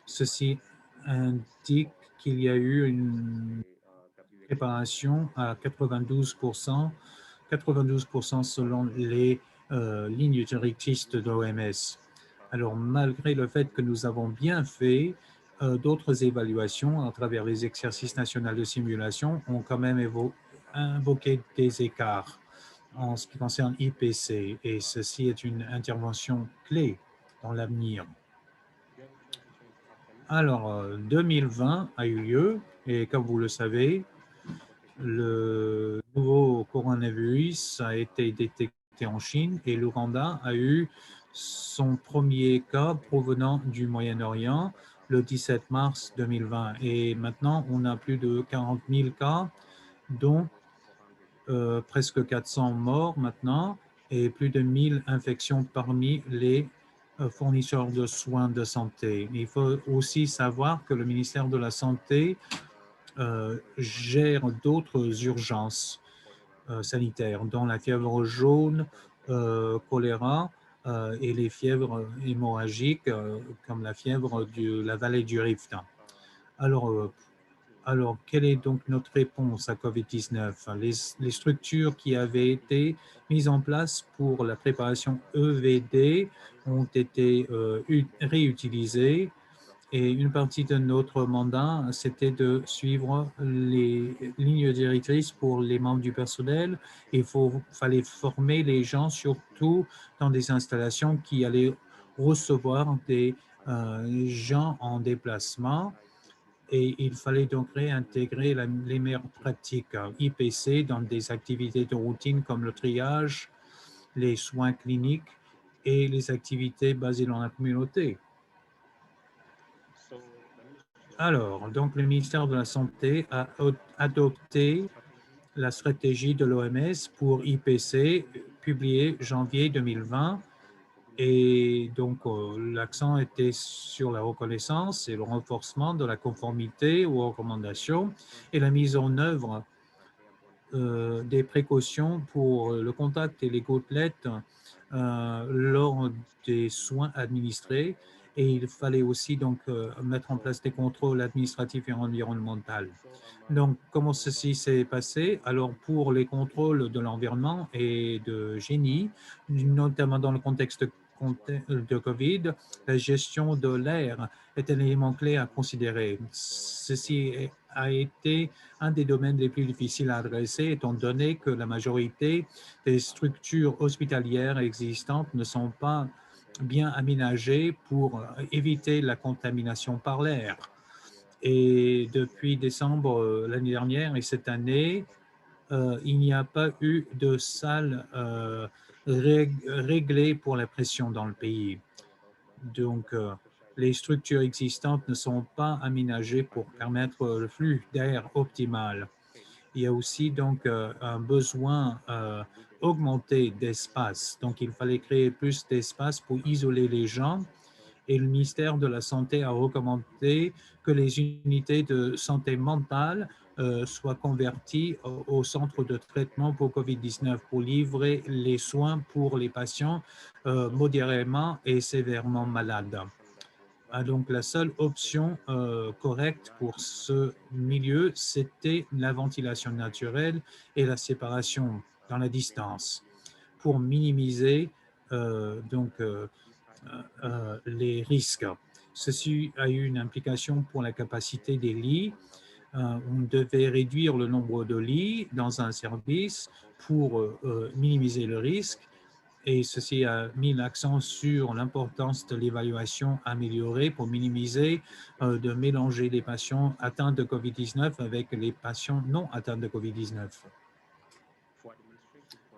Ceci indique qu'il y a eu une préparation à 92%, 92% selon les lignes directrices de l'OMS. Alors, malgré le fait que nous avons bien fait, d'autres évaluations à travers les exercices nationaux de simulation ont quand même invoqué des écarts en ce qui concerne IPC, et ceci est une intervention clé dans l'avenir. Alors, 2020 a eu lieu, et comme vous le savez, le nouveau coronavirus a été détecté en Chine et l'Ouganda a eu son premier cas provenant du Moyen-Orient le 17 mars 2020. Et maintenant, on a plus de 40 000 cas, dont presque 400 morts maintenant et plus de 1000 infections parmi les fournisseurs de soins de santé. Il faut aussi savoir que le ministère de la Santé gère d'autres urgences sanitaires, dont la fièvre jaune, choléra et les fièvres hémorragiques, comme la fièvre de la vallée du Rift. Alors, quelle est donc notre réponse à COVID-19? Les structures qui avaient été mises en place pour la préparation EVD ont été réutilisées. Et une partie de notre mandat, c'était de suivre les lignes directrices pour les membres du personnel. Il fallait former les gens, surtout dans des installations qui allaient recevoir des gens en déplacement. Et il fallait donc réintégrer les meilleures pratiques IPC dans des activités de routine comme le triage, les soins cliniques et les activités basées dans la communauté. Alors, donc le ministère de la Santé a adopté la stratégie de l'OMS pour IPC, publiée janvier 2020. Et donc, l'accent était sur la reconnaissance et le renforcement de la conformité aux recommandations et la mise en œuvre des précautions pour le contact et les gouttelettes lors des soins administrés. Et il fallait aussi donc mettre en place des contrôles administratifs et environnementaux. Donc, comment ceci s'est passé? Alors, pour les contrôles de l'environnement et de génie, notamment dans le contexte de COVID, la gestion de l'air est un élément clé à considérer. Ceci a été un des domaines les plus difficiles à adresser, étant donné que la majorité des structures hospitalières existantes ne sont pas bien aménagées pour éviter la contamination par l'air. Et depuis décembre l'année dernière et cette année, il n'y a pas eu de salle réglée pour la pression dans le pays. Donc, les structures existantes ne sont pas aménagées pour permettre le flux d'air optimal. Il y a aussi donc un besoin augmenté d'espace. Donc, il fallait créer plus d'espace pour isoler les gens. Et le ministère de la Santé a recommandé que les unités de santé mentale soient converties au centre de traitement pour COVID-19 pour livrer les soins pour les patients modérément et sévèrement malades. Donc, la seule option correcte pour ce milieu, c'était la ventilation naturelle et la séparation dans la distance pour minimiser les risques. Ceci a eu une implication pour la capacité des lits. On devait réduire le nombre de lits dans un service pour minimiser le risque. Et ceci a mis l'accent sur l'importance de l'évaluation améliorée pour minimiser de mélanger les patients atteints de COVID-19 avec les patients non atteints de COVID-19.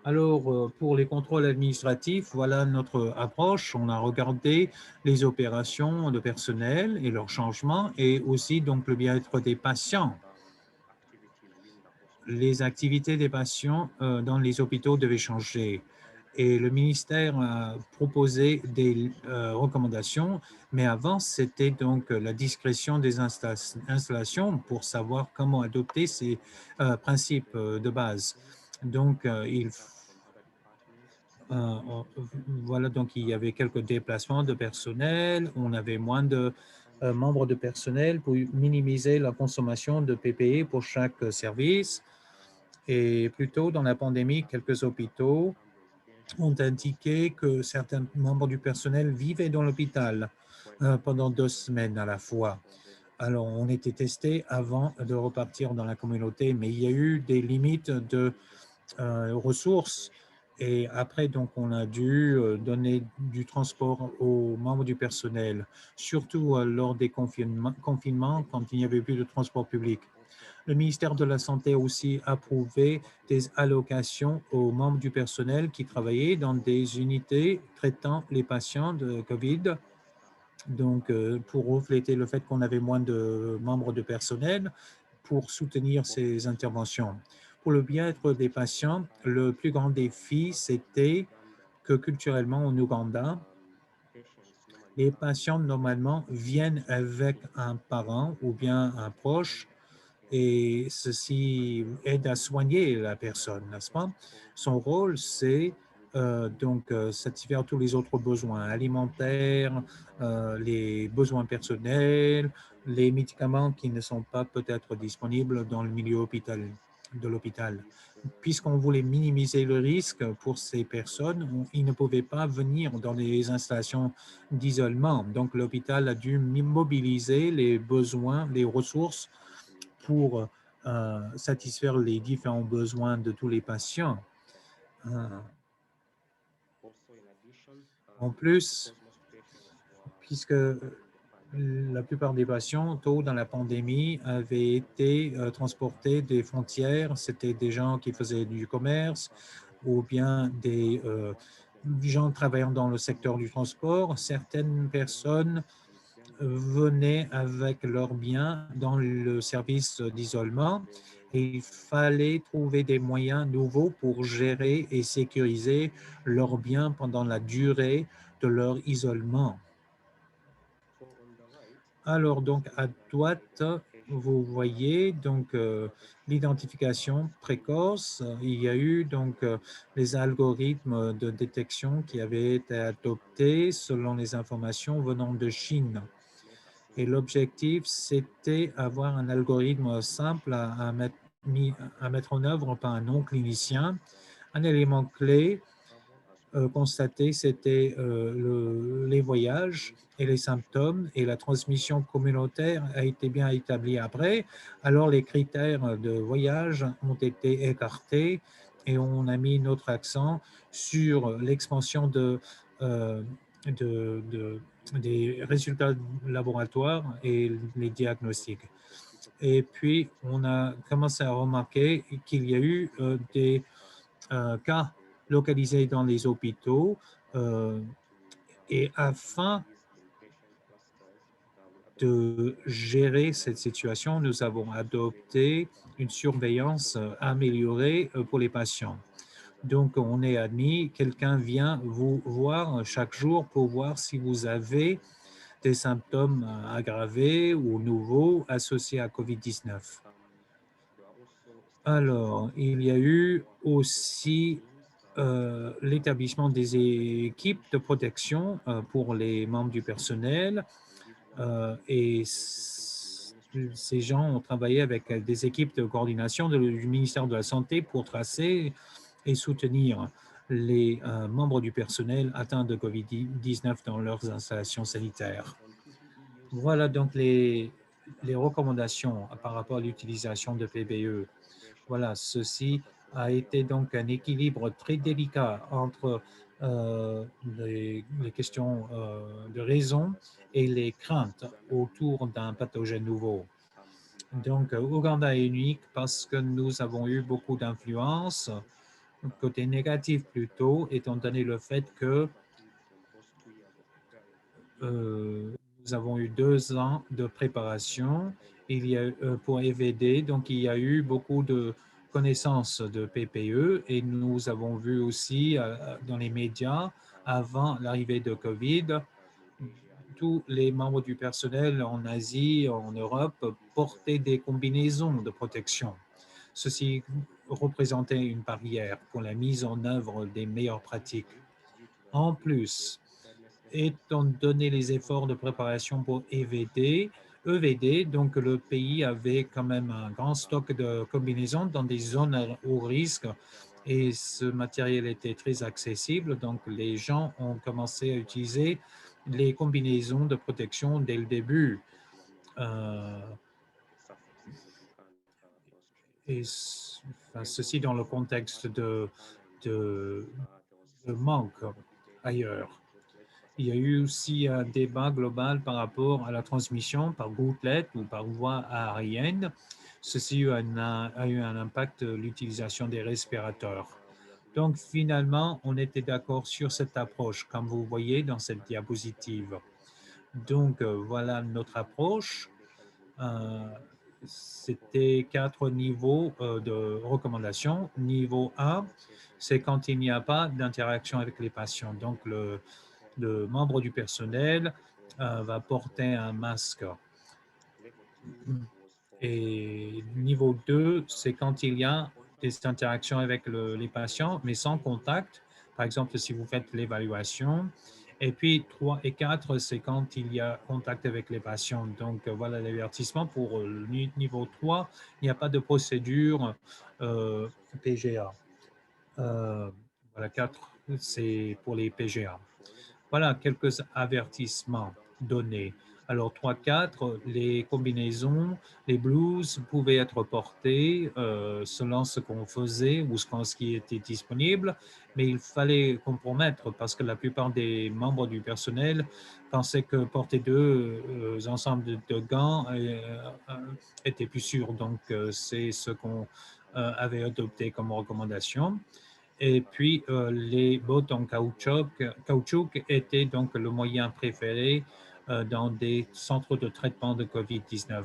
Alors, pour les contrôles administratifs, voilà notre approche. On a regardé les opérations de personnel et leurs changements et aussi donc le bien-être des patients. Les activités des patients dans les hôpitaux devaient changer et le ministère a proposé des recommandations, mais avant, c'était donc la discrétion des installations pour savoir comment adopter ces principes de base. Donc, voilà, donc il y avait quelques déplacements de personnel, on avait moins de membres de personnel pour minimiser la consommation de PPE pour chaque service. Et plus tôt dans la pandémie, quelques hôpitaux ont indiqué que certains membres du personnel vivaient dans l'hôpital pendant 2 semaines à la fois. Alors, on était testés avant de repartir dans la communauté, mais il y a eu des limites de ressources. Et après, donc, on a dû donner du transport aux membres du personnel, surtout lors des confinements, quand il n'y avait plus de transport public. Le ministère de la Santé a aussi approuvé des allocations aux membres du personnel qui travaillaient dans des unités traitant les patients de COVID. Donc, pour refléter le fait qu'on avait moins de membres de personnel pour soutenir ces interventions. Pour le bien-être des patients, le plus grand défi, c'était que culturellement, en Ouganda, les patients normalement viennent avec un parent ou bien un proche et ceci aide à soigner la personne, n'est-ce pas? Son rôle, c'est donc satisfaire tous les autres besoins alimentaires, les besoins personnels, les médicaments qui ne sont pas peut-être disponibles dans le milieu de l'hôpital. Puisqu'on voulait minimiser le risque pour ces personnes, ils ne pouvaient pas venir dans des installations d'isolement. Donc l'hôpital a dû mobiliser les besoins, les ressources pour satisfaire les différents besoins de tous les patients. En plus, puisque la plupart des patients, tôt dans la pandémie, avaient été transportés des frontières, c'était des gens qui faisaient du commerce ou bien des gens travaillant dans le secteur du transport. Certaines personnes venaient avec leurs biens dans le service d'isolement et il fallait trouver des moyens nouveaux pour gérer et sécuriser leurs biens pendant la durée de leur isolement. Alors, donc, à droite, vous voyez donc l'identification précoce. Il y a eu donc les algorithmes de détection qui avaient été adoptés selon les informations venant de Chine. Et l'objectif, c'était avoir un algorithme simple à mettre en œuvre par un non-clinicien. Un élément clé constaté, c'était les voyages et les symptômes, et la transmission communautaire a été bien établie après. Alors, les critères de voyage ont été écartés et on a mis notre accent sur l'expansion des résultats laboratoires et les diagnostics. Et puis, on a commencé à remarquer qu'il y a eu des cas localisés dans les hôpitaux et afin de gérer cette situation, nous avons adopté une surveillance améliorée pour les patients. Donc, on est admis, quelqu'un vient vous voir chaque jour pour voir si vous avez des symptômes aggravés ou nouveaux associés à COVID-19. Alors, il y a eu aussi l'établissement des équipes de protection pour les membres du personnel et ces gens ont travaillé avec des équipes de coordination du ministère de la Santé pour tracer et soutenir les membres du personnel atteints de COVID-19 dans leurs installations sanitaires. Voilà donc les recommandations par rapport à l'utilisation de PPE. Voilà, ceci a été donc un équilibre très délicat entre les questions de raison et les craintes autour d'un pathogène nouveau. Donc, Ouganda est unique parce que nous avons eu beaucoup d'influence, côté négatif plutôt, étant donné le fait que nous avons eu 2 ans de préparation. Il y a pour EVD, donc il y a eu beaucoup de connaissances de PPE et nous avons vu aussi dans les médias avant l'arrivée de COVID, tous les membres du personnel en Asie, en Europe, portaient des combinaisons de protection. Ceci représentait une barrière pour la mise en œuvre des meilleures pratiques. En plus, étant donné les efforts de préparation pour EVD, donc le pays avait quand même un grand stock de combinaisons dans des zones à haut risque et ce matériel était très accessible, donc les gens ont commencé à utiliser les combinaisons de protection dès le début. Euh, et enfin, ceci dans le contexte de, de manque ailleurs. Il y a eu aussi un débat global par rapport à la transmission par gouttelette ou par voie aérienne. Ceci a eu un impact de l'utilisation des respirateurs. Donc, finalement, on était d'accord sur cette approche, comme vous voyez dans cette diapositive. Donc, voilà notre approche. Euh, C'était 4 niveaux de recommandation. Niveau 1, c'est quand il n'y a pas d'interaction avec les patients. Donc, le membre du personnel va porter un masque. Et niveau 2, c'est quand il y a des interactions avec les patients, mais sans contact. Par exemple, si vous faites l'évaluation. Et puis 3 et 4, c'est quand il y a contact avec les patients. Donc, voilà l'avertissement pour le niveau 3. Il n'y a pas de procédure PGA. Voilà, 4, c'est pour les PGA. Voilà quelques avertissements donnés. Alors 3, 4, les combinaisons, les blues pouvaient être portés selon ce qu'on faisait ou ce qui était disponible, mais il fallait compromettre parce que la plupart des membres du personnel pensaient que porter 2 ensembles de gants était plus sûr. Donc c'est ce qu'on avait adopté comme recommandation. Et puis, les bottes en caoutchouc étaient donc le moyen préféré dans des centres de traitement de COVID-19.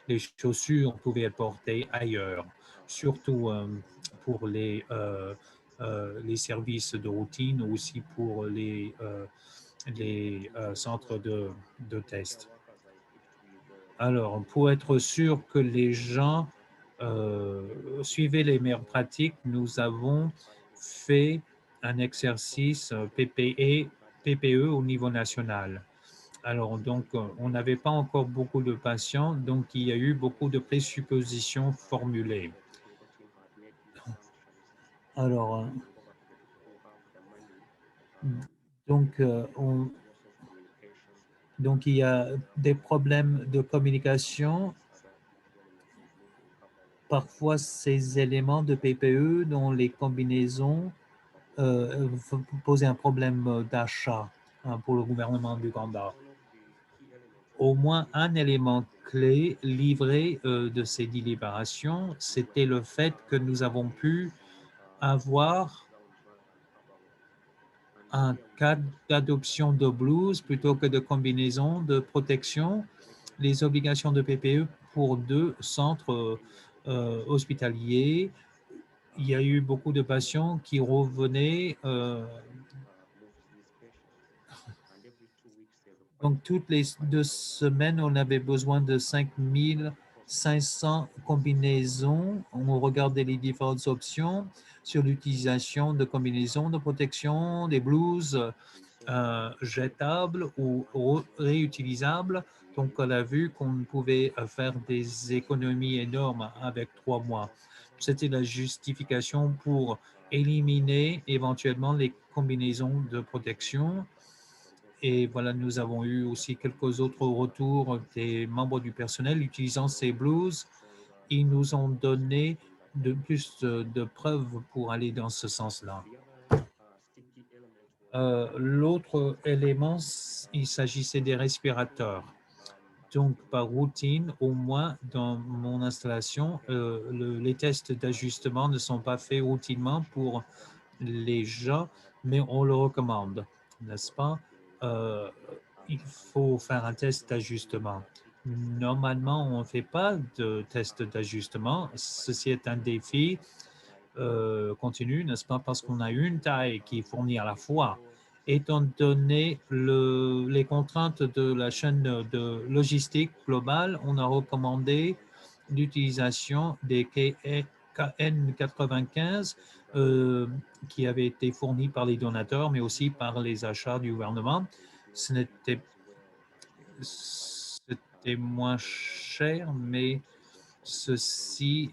Les chaussures pouvaient être portées ailleurs, surtout pour les services de routine ou aussi pour les centres de test. Alors, pour être sûr que les gens suivaient les meilleures pratiques, nous avons fait un exercice PPE au niveau national. Alors, donc, on n'avait pas encore beaucoup de patients, donc il y a eu beaucoup de présuppositions formulées. Alors, donc, donc, il y a des problèmes de communication. Parfois, ces éléments de PPE dont les combinaisons poser un problème d'achat pour le gouvernement d'Ouganda. Au moins un élément clé livré de ces délibérations, c'était le fait que nous avons pu avoir un cas d'adoption de blues plutôt que de combinaison de protection, les obligations de PPE pour 2 centres hospitaliers. Il y a eu beaucoup de patients qui revenaient donc, toutes les 2 semaines, on avait besoin de 5500 combinaisons. On regardait les différentes options sur l'utilisation de combinaisons de protection, des blouses jetables ou réutilisables. Donc, on a vu qu'on pouvait faire des économies énormes avec 3 mois. C'était la justification pour éliminer éventuellement les combinaisons de protection. Et voilà, nous avons eu aussi quelques autres retours des membres du personnel utilisant ces blouses. Ils nous ont donné de plus de preuves pour aller dans ce sens-là. L'autre élément, il s'agissait des respirateurs. Donc, par routine, au moins dans mon installation, les tests d'ajustement ne sont pas faits routimement pour les gens, mais on le recommande, n'est-ce pas? Euh, il faut faire un test d'ajustement. Normalement, on ne fait pas de test d'ajustement. Ceci est un défi continu, n'est-ce pas? Parce qu'on a une taille qui est fournie à la fois. Étant donné les contraintes de la chaîne de logistique globale, on a recommandé l'utilisation des KN95 qui avaient été fournis par les donateurs, mais aussi par les achats du gouvernement. C'était moins cher, mais ceci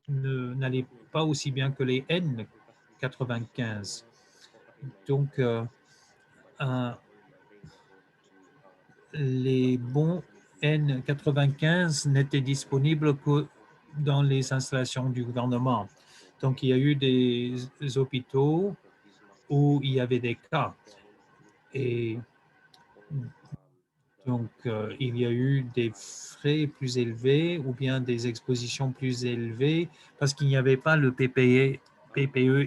n'allait pas aussi bien que les N95. Donc, les bons N95 n'étaient disponibles que dans les installations du gouvernement. Donc, il y a eu des hôpitaux où il y avait des cas. Et donc, il y a eu des frais plus élevés ou bien des expositions plus élevées parce qu'il n'y avait pas le PPE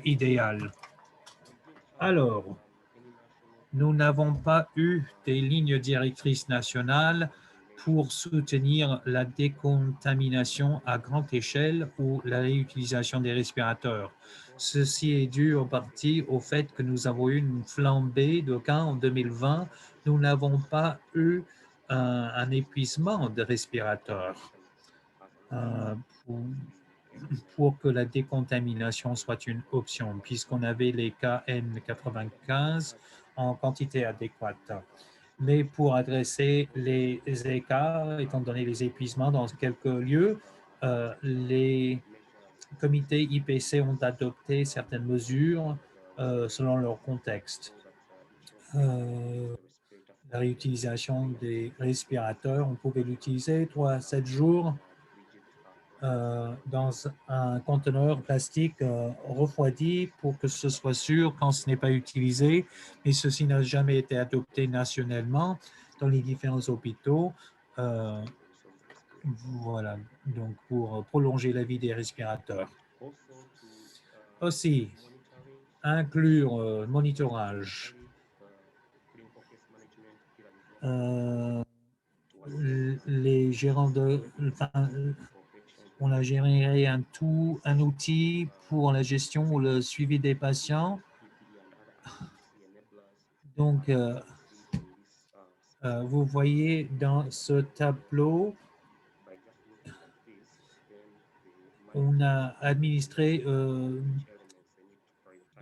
idéal. Alors, nous n'avons pas eu des lignes directrices nationales pour soutenir la décontamination à grande échelle ou la réutilisation des respirateurs. Ceci est dû en partie au fait que nous avons eu une flambée de cas en 2020. Nous n'avons pas eu un épuisement de respirateurs pour, pour que la décontamination soit une option, puisqu'on avait les cas N95 en quantité adéquate. Mais pour adresser les écarts, étant donné les épuisements dans quelques lieux, les comités IPC ont adopté certaines mesures selon leur contexte. La réutilisation des respirateurs, on pouvait l'utiliser 3 à 7 jours dans un conteneur plastique refroidi pour que ce soit sûr quand ce n'est pas utilisé. Mais ceci n'a jamais été adopté nationalement dans les différents hôpitaux. Voilà, donc pour prolonger la vie des respirateurs. Aussi, inclure monitorage. Les gérants on a généré un outil pour la gestion ou le suivi des patients. Donc, vous voyez dans ce tableau, on a administré 2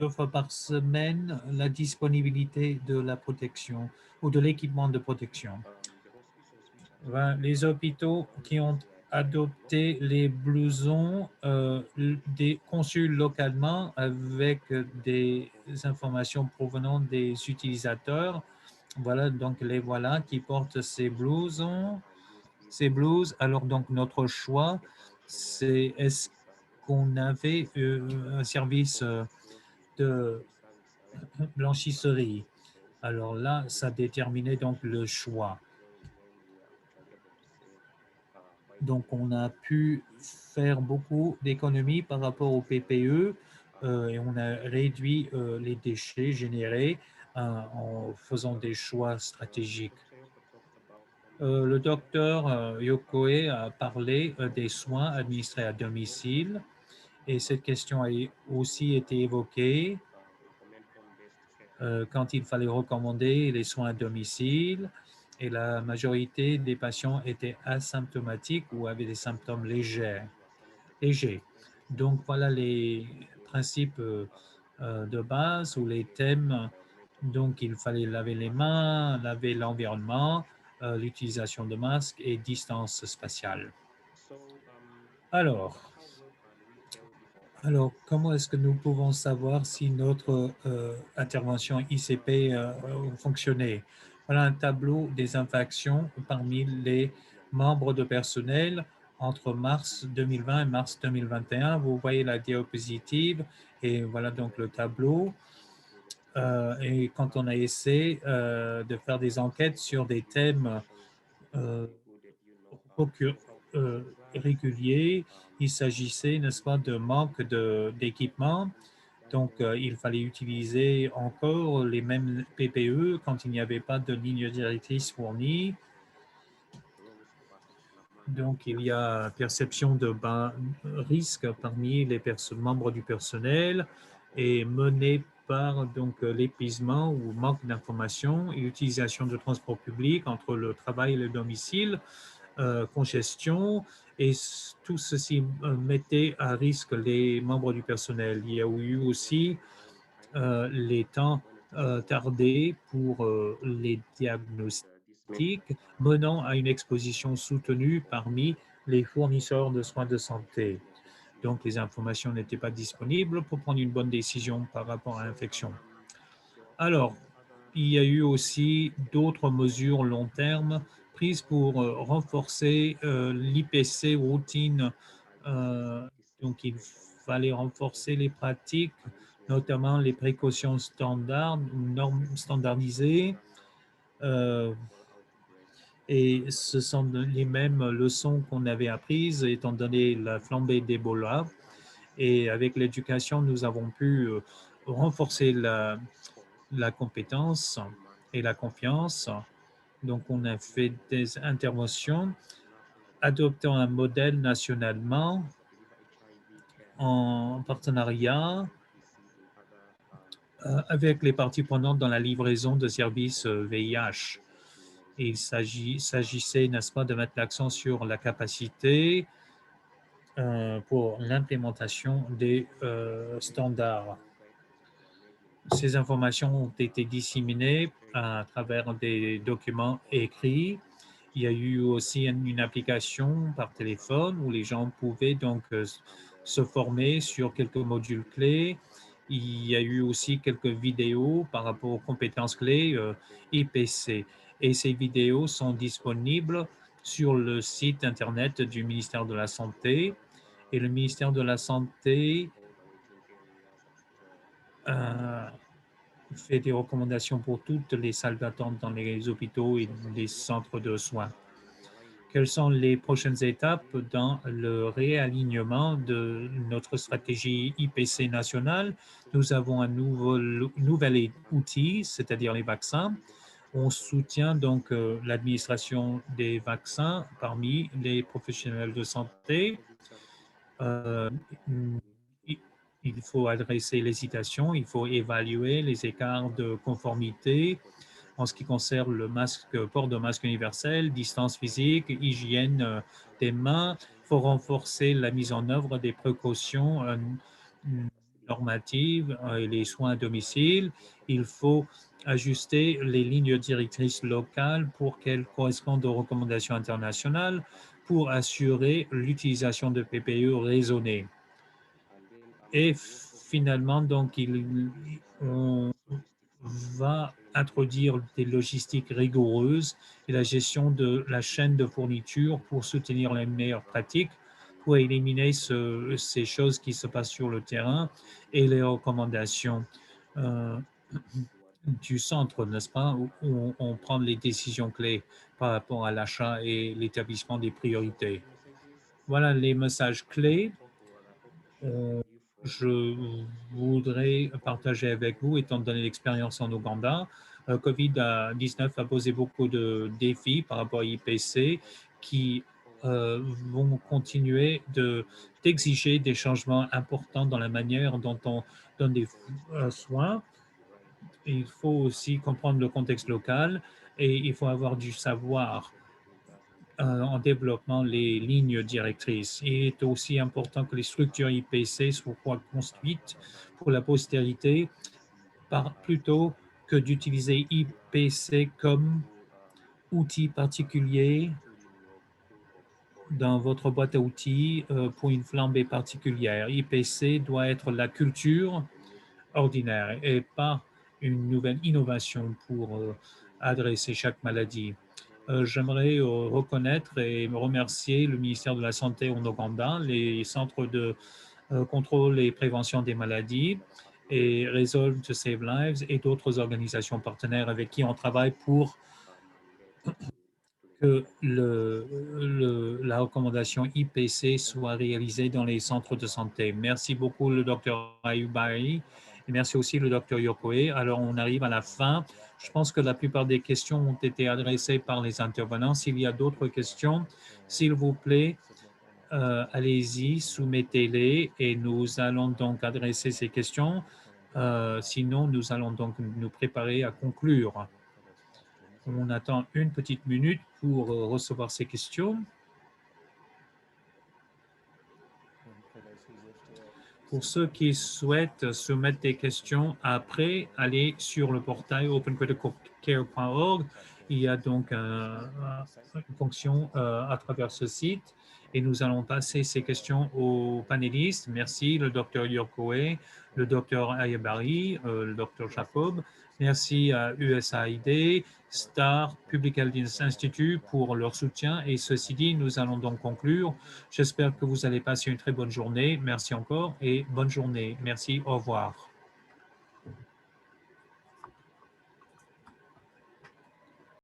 fois par semaine la disponibilité de la protection ou de l'équipement de protection. Les hôpitaux qui ont adopté les blousons conçus localement avec des informations provenant des utilisateurs. Voilà, donc les voilà qui portent ces blousons, ces blouses. Alors donc notre choix, c'est est-ce qu'on avait un service de blanchisserie. Alors là, ça déterminait donc le choix. Donc, on a pu faire beaucoup d'économies par rapport au PPE et on a réduit les déchets générés en faisant des choix stratégiques. Le docteur Yokoe a parlé des soins administrés à domicile et cette question a aussi été évoquée quand il fallait recommander les soins à domicile et la majorité des patients étaient asymptomatiques ou avaient des symptômes légers. Donc, voilà les principes de base ou les thèmes. Donc, il fallait laver les mains, laver l'environnement, l'utilisation de masques et distance spatiale. Alors, Alors, comment est-ce que nous pouvons savoir si notre intervention ICP fonctionnait? Voilà un tableau des infractions parmi les membres de personnel entre mars 2020 et mars 2021. Vous voyez la diapositive et voilà donc le tableau. Et quand on a essayé de faire des enquêtes sur des thèmes euh, procure- régulier, il s'agissait, n'est-ce pas, de manque d'équipement. Donc, il fallait utiliser encore les mêmes PPE quand il n'y avait pas de ligne directrice fournie. Donc, il y a perception de bas risque parmi les membres du personnel et mené par donc l'épuisement ou manque d'information et utilisation de transport public entre le travail et le domicile, congestion, et tout ceci mettait à risque les membres du personnel. Il y a eu aussi les temps tardés pour les diagnostics, menant à une exposition soutenue parmi les fournisseurs de soins de santé. Donc, les informations n'étaient pas disponibles pour prendre une bonne décision par rapport à l'infection. Alors, il y a eu aussi d'autres mesures long terme prises pour renforcer l'IPC routine. Euh, donc, il fallait renforcer les pratiques, notamment les précautions standards, normes standardisées. Euh, et ce sont les mêmes leçons qu'on avait apprises étant donné la flambée d'Ebola. Et avec l'éducation, nous avons pu renforcer la compétence et la confiance. Donc, on a fait des interventions adoptant un modèle nationalement en partenariat avec les parties prenantes dans la livraison de services VIH. Et il s'agissait, n'est-ce pas, de mettre l'accent sur la capacité pour l'implémentation des standards. Ces informations ont été disséminées à travers des documents écrits. Il y a eu aussi une application par téléphone où les gens pouvaient donc se former sur quelques modules clés. Il y a eu aussi quelques vidéos par rapport aux compétences clés IPC. Et ces vidéos sont disponibles sur le site Internet du ministère de la Santé. Et le ministère de la Santé euh, fait des recommandations pour toutes les salles d'attente dans les hôpitaux et les centres de soins. Quelles sont les prochaines étapes dans le réalignement de notre stratégie IPC nationale? Nous avons un nouvel outil, c'est-à-dire les vaccins. On soutient donc l'administration des vaccins parmi les professionnels de santé. Euh, il faut adresser l'hésitation, il faut évaluer les écarts de conformité en ce qui concerne le port de masque universel, distance physique, hygiène des mains. Il faut renforcer la mise en œuvre des précautions normatives et les soins à domicile. Il faut ajuster les lignes directrices locales pour qu'elles correspondent aux recommandations internationales pour assurer l'utilisation de PPE raisonnée. Et finalement, donc, on va introduire des logistiques rigoureuses et la gestion de la chaîne de fourniture pour soutenir les meilleures pratiques, pour éliminer ces choses qui se passent sur le terrain et les recommandations euh, du centre, n'est-ce pas, où on prend les décisions clés par rapport à l'achat et l'établissement des priorités. Voilà les messages clés. Euh, je voudrais partager avec vous, étant donné l'expérience en Ouganda, COVID-19 a posé beaucoup de défis par rapport à IPC qui vont continuer d'exiger des changements importants dans la manière dont on donne des soins. Il faut aussi comprendre le contexte local et il faut avoir du savoir en développant les lignes directrices. Il est aussi important que les structures IPC soient construites pour la postérité plutôt que d'utiliser IPC comme outil particulier dans votre boîte à outils pour une flambée particulière. IPC doit être la culture ordinaire et pas une nouvelle innovation pour adresser chaque maladie. J'aimerais reconnaître et me remercier le ministère de la Santé en Ouganda, les centres de contrôle et prévention des maladies et Resolve to Save Lives et d'autres organisations partenaires avec qui on travaille pour que la recommandation IPC soit réalisée dans les centres de santé. Merci beaucoup, le docteur Ayubari, et merci aussi, le docteur Yokoe. Alors, on arrive à la fin. Je pense que la plupart des questions ont été adressées par les intervenants. S'il y a d'autres questions, s'il vous plaît, allez-y, soumettez-les et nous allons donc adresser ces questions. Sinon, nous allons donc nous préparer à conclure. On attend une petite minute pour recevoir ces questions. Pour ceux qui souhaitent soumettre des questions après, allez sur le portail opencriticalcare.org. Il y a donc une fonction à travers ce site et nous allons passer ces questions aux panélistes. Merci, le docteur Yokoe, le docteur Ayabari, le docteur Jacob. Merci à USAID, STAR, Public Health Institute pour leur soutien. Et ceci dit, nous allons donc conclure. J'espère que vous allez passer une très bonne journée. Merci encore et bonne journée. Merci, au revoir.